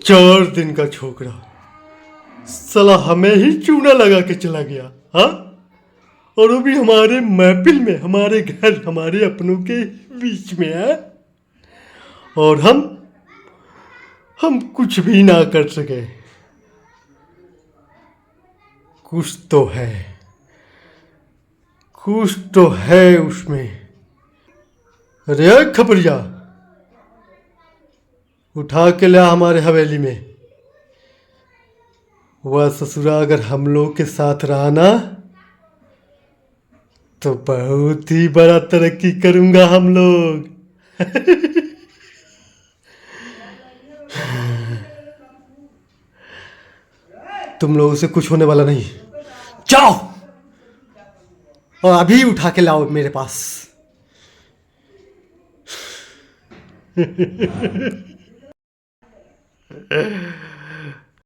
4 दिन का छोकरा साला हमें ही चूना लगा के चला गया। हाँ, और वो भी हमारे महफिल में, हमारे घर, हमारे अपनों के बीच में है। और हम कुछ भी ना कर सके। कुछ तो है, कुछ तो है उसमें। अरे खपरिया, उठा के ला हमारे हवेली में। वह ससुरा अगर हम लोग के साथ रहा ना तो बहुत ही बड़ा तरक्की करूंगा हम लोग। तुम लोगों से कुछ होने वाला नहीं। जाओ और अभी उठा के लाओ मेरे पास।